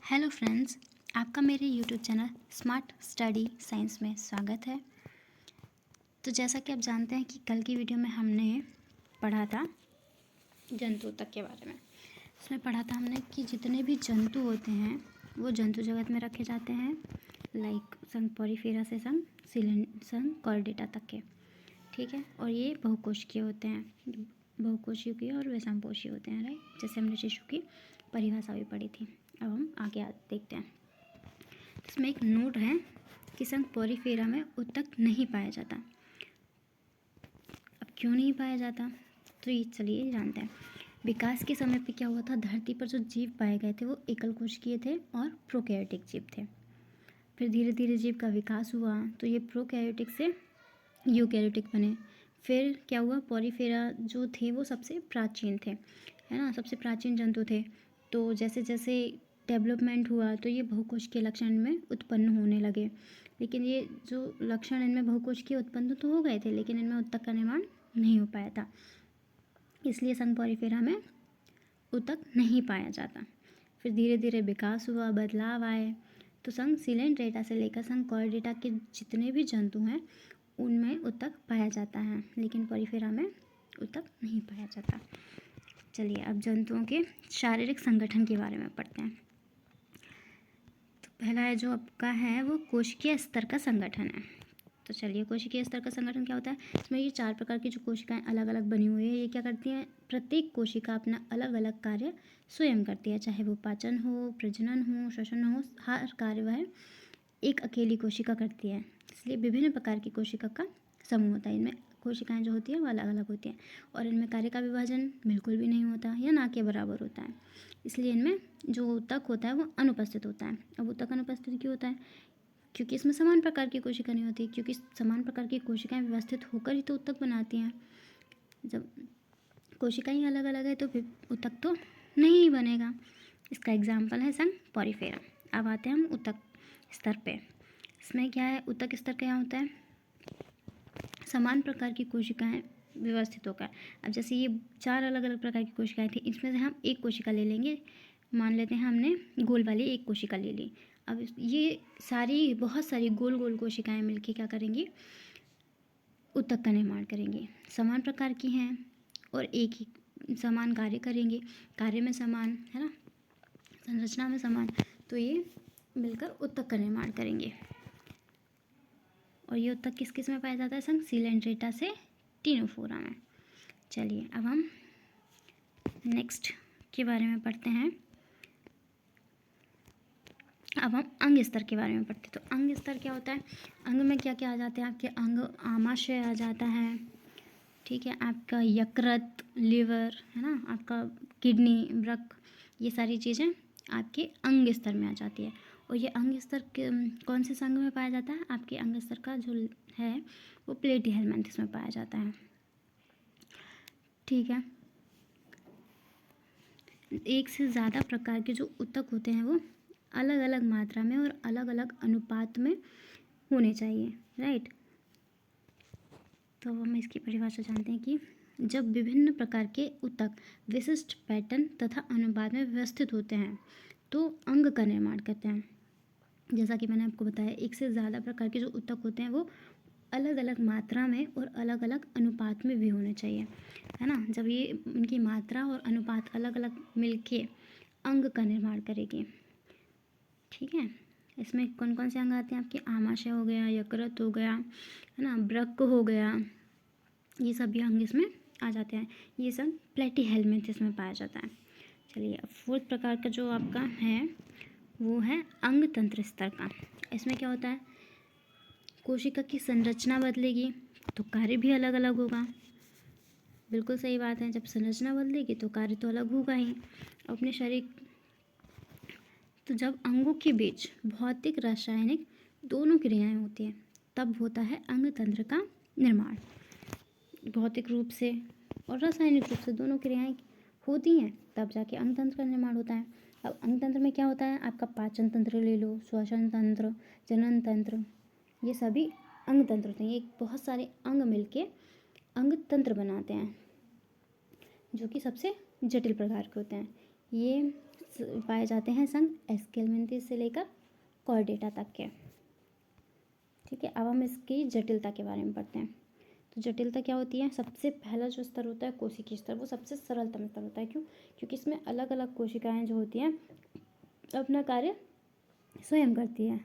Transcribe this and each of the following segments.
Hello friends, आपका मेरे YouTube channel smart study science में स्वागत है। तो जैसा कि आप जानते हैं कि कल की वीडियो में हमने पढ़ा था जंतु तक के बारे में। इसमें पढ़ा था हमने कि जितने भी जंतु होते हैं वो जंतु जगत में रखे जाते हैं, लाइक संघ पोरीफेरा से संघ कॉर्डेटा तक के, ठीक है। और ये बहुकोशिकीय होते हैं, बहुकोशिकीय और विषमपोषी होते हैं, राइट। जैसे हमने शिशु की परिभाषा भी पढ़ी थी। अब हम आगे देखते हैं। इसमें एक नोट है कि संघ पोरीफेरा में उत्तक नहीं पाया जाता। अब क्यों नहीं पाया जाता, तो ये चलिए जानते हैं। विकास के समय पे क्या हुआ था, धरती पर जो जीव पाए गए थे वो एकल कोशिकीय थे और प्रोकैरियोटिक जीव थे। फिर धीरे धीरे जीव का विकास हुआ तो ये प्रोकैरियोटिक से यूकैरियोटिक बने। फिर क्या हुआ, पोरीफेरा जो थे वो सबसे प्राचीन थे, है ना, सबसे प्राचीन जंतु थे। तो जैसे जैसे डेवलपमेंट हुआ तो ये बहुकोशिकीय लक्षण इनमें उत्पन्न होने लगे। लेकिन ये जो लक्षण इनमें बहुकोशिकीय उत्पन्न तो हो गए थे, लेकिन इनमें उत्तक का निर्माण नहीं हो पाया था। इसलिए संघ पोरीफेरा में उत्तक नहीं पाया जाता। फिर धीरे धीरे विकास हुआ, बदलाव आए, तो संघ सिलेंट्रेटा से लेकर संघ कॉर्डेटा के जितने भी जंतु हैं उनमें उत्तक पाया जाता है, लेकिन पोरीफेरा में उत्तक नहीं पाया जाता। चलिए अब जंतुओं के शारीरिक संगठन के बारे में पढ़ते हैं। तो पहला है जो आपका है वो कोशिकीय स्तर का संगठन है। तो चलिए, कोशिकीय स्तर का संगठन क्या होता है। इसमें ये 4 प्रकार की जो कोशिकाएं अलग अलग बनी हुई है, ये क्या करती हैं, प्रत्येक कोशिका अपना अलग अलग कार्य स्वयं करती है, चाहे वो पाचन हो, प्रजनन हो, श्वसन हो, हर कार्य वह एक अकेली कोशिका करती है। इसलिए विभिन्न प्रकार की कोशिका का समूह होता है। इनमें कोशिकाएं जो होती हैं वो अलग अलग होती हैं और इनमें कार्य का विभाजन बिल्कुल भी नहीं होता या ना के बराबर होता है। इसलिए इनमें जो उत्तक होता है वो अनुपस्थित होता है। अब उत्तक अनुपस्थित क्यों होता है, क्योंकि इसमें समान प्रकार की कोशिका नहीं होती, क्योंकि समान प्रकार की कोशिकाएं व्यवस्थित होकर ही तो उत्तक बनाती हैं। जब कोशिकाएं अलग अलग है तो फिर उत्तक तो नहीं बनेगा। इसका एग्जाम्पल है संघ पोरीफेरा। अब आते हैं हम उत्तक स्तर पे। इसमें क्या है, उत्तक स्तर क्या होता है, समान प्रकार की कोशिकाएं व्यवस्थित होकर। अब जैसे ये 4 अलग अलग प्रकार की कोशिकाएं थी, इसमें से हम एक कोशिका ले लेंगे, मान लेते हैं हमने गोल वाली एक कोशिका ले ली। अब ये सारी बहुत सारी गोल गोल कोशिकाएं मिलके क्या करेंगी, उत्तक का निर्माण करेंगी। समान प्रकार की हैं और एक ही समान कार्य करेंगी, कार्य में समान, है ना, संरचना में समान, तो ये मिलकर उत्तक का निर्माण करेंगे। और ये उत्तक किस किस में पाया जाता है, संघ सिलेंट्रेटा से टिनोफोरा में। चलिए अब हम नेक्स्ट के बारे में पढ़ते हैं। अब हम अंग स्तर के बारे में पढ़ते हैं। तो अंग स्तर क्या होता है, अंग में क्या क्या आ जाते हैं आपके, अंग आमाशय आ जाता है, ठीक है, आपका यकृत, लिवर, है ना, आपका किडनी, वृक्क, ये सारी चीज़ें आपके अंग स्तर में आ जाती है। और ये अंग स्तर कौन से संघ में पाया जाता है, आपके अंग स्तर का जो है वो प्लेटीहेलमिन्थस में पाया जाता है, ठीक है। एक से ज़्यादा प्रकार के जो उत्तक होते हैं वो अलग अलग मात्रा में और अलग अलग अनुपात में होने चाहिए, राइट। तो हम इसकी परिभाषा जानते हैं कि जब विभिन्न प्रकार के उत्तक विशिष्ट पैटर्न तथा अनुपात में व्यवस्थित होते हैं तो अंग का निर्माण करते हैं। जैसा कि मैंने आपको बताया, एक से ज़्यादा प्रकार के जो उत्तक होते हैं वो अलग अलग मात्रा में और अलग अलग अनुपात में भी होने चाहिए, है ना। जब ये उनकी मात्रा और अनुपात अलग अलग मिलके अंग का निर्माण करेगी, ठीक है। इसमें कौन कौन से अंग आते हैं आपके, आमाशय हो गया, यकृत हो गया, है ना, वृक्क हो गया, ये सभी अंग इसमें आ जाते हैं। ये सब प्लेटीहेलमिन्थस में पाया जाता है। चलिए अब 4th प्रकार का जो आपका है वो है अंग तंत्र स्तर का। इसमें क्या होता है, कोशिका की संरचना बदलेगी तो कार्य भी अलग अलग होगा। बिल्कुल सही बात है, जब संरचना बदलेगी तो कार्य तो अलग होगा ही। अपने शरीर, तो जब अंगों के बीच भौतिक रासायनिक दोनों क्रियाएं होती हैं तब होता है अंग तंत्र का निर्माण। भौतिक रूप से और रासायनिक रूप से दोनों क्रियाएं होती हैं तब जाके अंग तंत्र का निर्माण होता है। अब अंग तंत्र में क्या होता है, आपका पाचन तंत्र ले लो, श्वसन तंत्र, जनन तंत्र, ये सभी अंग तंत्र होते हैं। ये बहुत सारे अंग मिलके अंग तंत्र बनाते हैं जो कि सबसे जटिल प्रकार के होते हैं। ये पाए जाते हैं संघ एस्केलमेंथिस से लेकर कॉर्डेटा तक के। ठीक है, अब हम इसकी जटिलता के बारे में पढ़ते हैं। तो जटिलता क्या होती है? सबसे पहला जो स्तर होता है कोशिकीय स्तर, वो सबसे सरलतम स्तर होता है। क्यों? क्योंकि इसमें अलग अलग कोशिकाएं जो होती हैं अपना कार्य स्वयं करती है,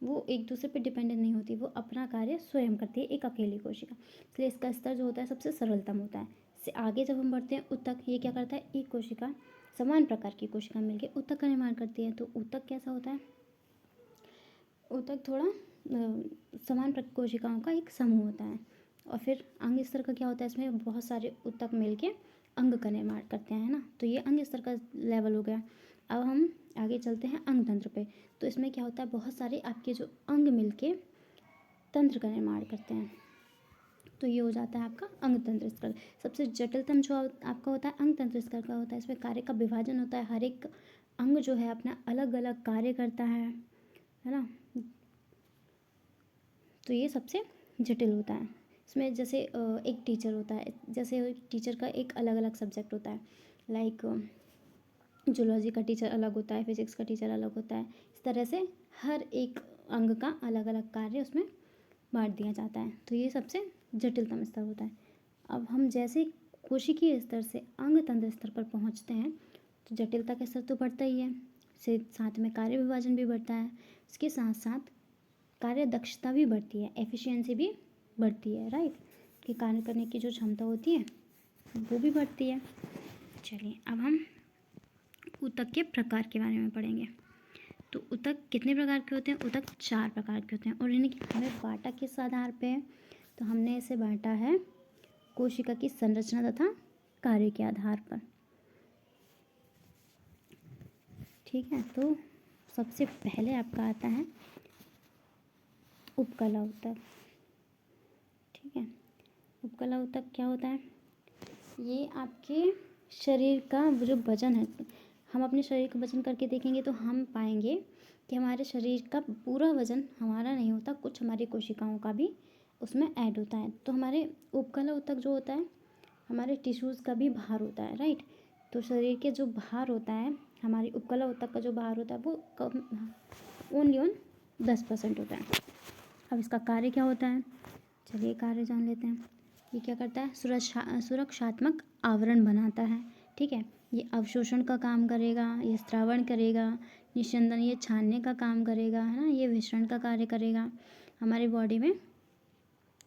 वो एक दूसरे पे डिपेंडेंट नहीं होती, वो अपना कार्य स्वयं करती है, एक अकेली कोशिका। इसलिए इसका स्तर जो होता है सबसे सरलतम होता है। इससे आगे जब हम बढ़ते हैं ऊतक, ये क्या करता है? एक कोशिका, समान प्रकार की कोशिका मिलकर ऊतक का निर्माण करती है। तो ऊतक कैसा होता है? ऊतक थोड़ा समान कोशिकाओं का एक समूह होता है। और फिर अंग स्तर का क्या होता है? इसमें बहुत सारे ऊतक मिलके अंग का निर्माण करते हैं, है ना। तो ये अंग स्तर का लेवल हो गया। अब हम आगे चलते हैं अंग तंत्र पे। तो इसमें क्या होता है? बहुत सारे आपके जो अंग मिलके तंत्र का निर्माण करते हैं। तो ये हो जाता है आपका अंग तंत्र स्तर। सबसे जटिलतम जो आपका होता है अंग तंत्र स्तर का होता है। इसमें कार्य का विभाजन होता है, हर एक अंग जो है अपना अलग अलग कार्य करता है ना। तो ये सबसे जटिल होता है। इसमें जैसे एक टीचर होता है, जैसे टीचर का एक अलग अलग सब्जेक्ट होता है, लाइक जूलॉजी का टीचर अलग होता है, फिजिक्स का टीचर अलग होता है। इस तरह से हर एक अंग का अलग अलग कार्य उसमें बांट दिया जाता है। तो ये सबसे जटिलतम स्तर होता है। अब हम जैसे कोशिकीय स्तर से अंग तंत्र स्तर पर पहुंचते हैं तो जटिलता का स्तर तो बढ़ता ही है, से साथ में कार्य विभाजन भी बढ़ता है, इसके साथ साथ कार्य दक्षता भी बढ़ती है, एफिशिएंसी भी बढ़ती है, राइट। कि कार्य करने की जो क्षमता होती है वो भी बढ़ती है। चलिए अब हम ऊतक के प्रकार के बारे में पढ़ेंगे। तो ऊतक कितने प्रकार के होते हैं? ऊतक 4 प्रकार के होते हैं। और इन्हें हमें बांटा किस आधार पे है? तो हमने इसे बांटा है कोशिका की संरचना तथा कार्य के आधार पर। ठीक है, तो सबसे पहले आपका आता है उपकला ऊतक। ठीक है, उपकला ऊतक क्या होता है? ये आपके शरीर का जो वजन है, हम अपने शरीर का वजन करके देखेंगे तो हम पाएंगे कि हमारे शरीर का पूरा वजन हमारा नहीं होता, कुछ हमारी कोशिकाओं का भी उसमें ऐड होता है। तो हमारे उपकला ऊतक जो होता है हमारे टिश्यूज़ का भी भार होता है, राइट। तो शरीर के जो भार होता है, हमारी उपकला ऊतक का जो भार होता है वो कम ओनली 10% होता है। अब इसका कार्य क्या होता है? चलिए कार्य जान लेते हैं। ये क्या करता है? सुरक्षात्मक आवरण बनाता है। ठीक है, ये अवशोषण का काम करेगा, ये स्त्रावण करेगा, निस्यंदन ये छानने का काम करेगा, है ना। ये विसरण का कार्य करेगा, हमारी बॉडी में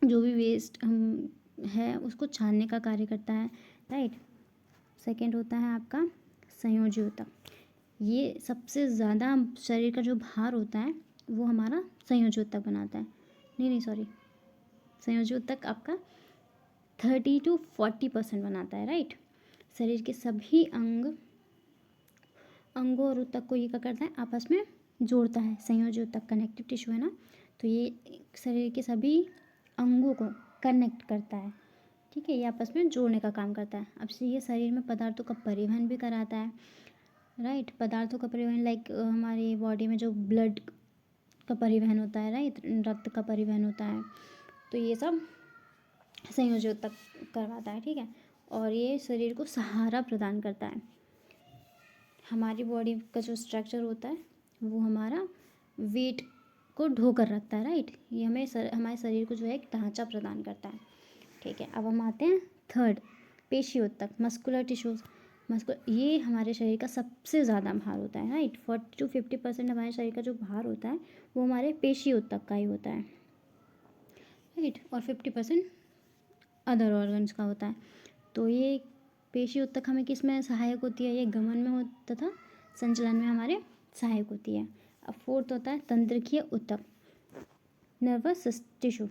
जो भी वेस्ट हम है उसको छानने का कार्य करता है, राइट। सेकंड होता है आपका संयोजी ऊतक। ये सबसे ज़्यादा शरीर का जो भार होता है वो हमारा संयोजी ऊतक बनाता है। नहीं सॉरी, संयोजी ऊतक आपका 30 to 40% बनाता है, राइट। शरीर के सभी अंगों और ऊतक को ये क्या करता है? आपस में जोड़ता है। संयोजी ऊतक कनेक्टिव टिश्यू है ना, तो ये शरीर के सभी अंगों को कनेक्ट करता है। ठीक है, ये आपस में जोड़ने का काम करता है। अब से ये शरीर में पदार्थों का परिवहन भी कराता है, राइट। पदार्थों का परिवहन लाइक हमारी बॉडी में जो ब्लड का परिवहन होता है, राइट, रक्त का परिवहन होता है, तो ये सब संयोजी ऊतक करवाता है। ठीक है, और ये शरीर को सहारा प्रदान करता है। हमारी बॉडी का जो स्ट्रक्चर होता है वो हमारा वेट को ढोकर रखता है, राइट। ये हमारे शरीर को जो है एक ढांचा प्रदान करता है। ठीक है, अब हम आते हैं थर्ड, पेशी ऊतक, मस्कुलर टिश्यूज। ये हमारे शरीर का सबसे ज़्यादा भार होता है, राइट। 40 to 50% हमारे शरीर का जो भार होता है वो हमारे पेशी ऊतक का ही होता है, राइट। और 50% अदर ऑर्गन्स का होता है। तो ये पेशी ऊतक हमें किस में सहायक होती है? ये गमन में तथा संचलन में हमारे सहायक होती है। अब फोर्थ होता है तंत्रिकीय ऊतक, नर्वस टिश्यू।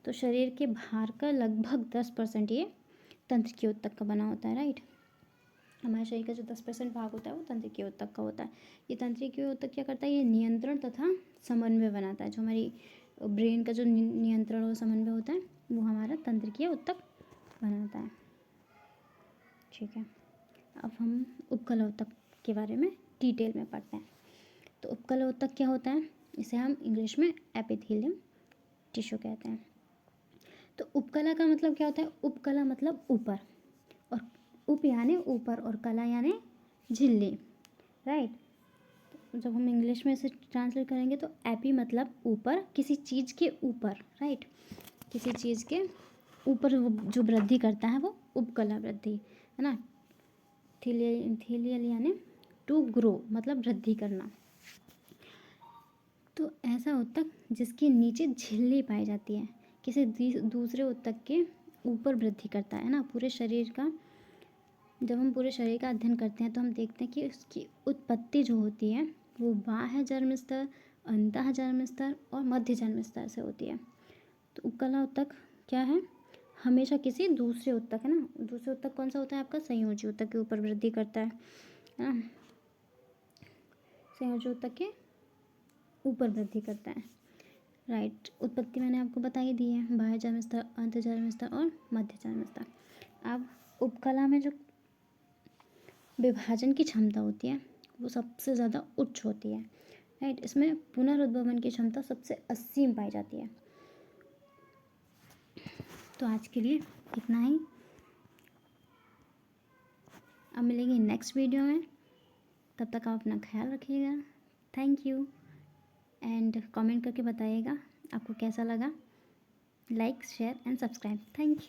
तो शरीर के भार का लगभग 10% ये तंत्रिकीय ऊतक का बना होता है, राइट। हमारे शरीर का जो 10% भाग होता है वो तंत्रिकीय ऊतक का होता है। ये तंत्रिकीय ऊतक क्या करता है? ये नियंत्रण तथा समन्वय बनाता है। जो हमारी ब्रेन का जो नियंत्रण और समन्वय होता है वो हमारा तंत्रिकीय ऊतक बनाता है। ठीक है, अब हम उपकला ऊतक के बारे में डिटेल में पढ़ते हैं। तो उपकला ऊतक क्या होता है? इसे हम इंग्लिश में एपिथेलियम टिश्यू कहते हैं। तो उपकला का मतलब क्या होता है? उपकला मतलब ऊपर, और उप यानी ऊपर और कला यानी झिल्ली, राइट। जब हम इंग्लिश में इसे ट्रांसलेट करेंगे तो एपी मतलब ऊपर, किसी चीज़ के ऊपर, राइट, किसी चीज़ के ऊपर वो जो वृद्धि करता है वो उपकला वृद्धि है ना। थीलियल यानी टू ग्रो मतलब वृद्धि करना। तो ऐसा उत्तक जिसके नीचे झिल्ली पाई जाती है, किसी दूसरे उत्तक के ऊपर वृद्धि करता है ना। पूरे शरीर का, जब हम पूरे शरीर का अध्ययन करते हैं तो हम देखते हैं कि उसकी उत्पत्ति जो होती है वो बाह्य जन्म स्तर, अंतः जन्म स्तर और मध्य जन्म स्तर से होती है। तो उपकला उत्तक क्या है, हमेशा किसी दूसरे उत्तक, है ना, दूसरे उत्तक कौन सा होता है आपका, संयोजी उत्तक के ऊपर वृद्धि करता है ना, संयोजी उत्तक के ऊपर वृद्धि करता है, राइट। उत्पत्ति मैंने आपको बता ही दी है, बाह्य जन्म स्तर, अंत जन्म स्तर और मध्य जन्म स्तर। अब उपकला में जो विभाजन की क्षमता होती है वो सबसे ज़्यादा उच्च होती है, राइट। इसमें पुनरुद्भवन की क्षमता सबसे असीम पाई जाती है। तो आज के लिए इतना ही, अब मिलेंगे नेक्स्ट वीडियो में, तब तक आप अपना ख्याल रखिएगा। थैंक यू, एंड कमेंट करके बताइएगा आपको कैसा लगा। Like, share and subscribe. Thank you.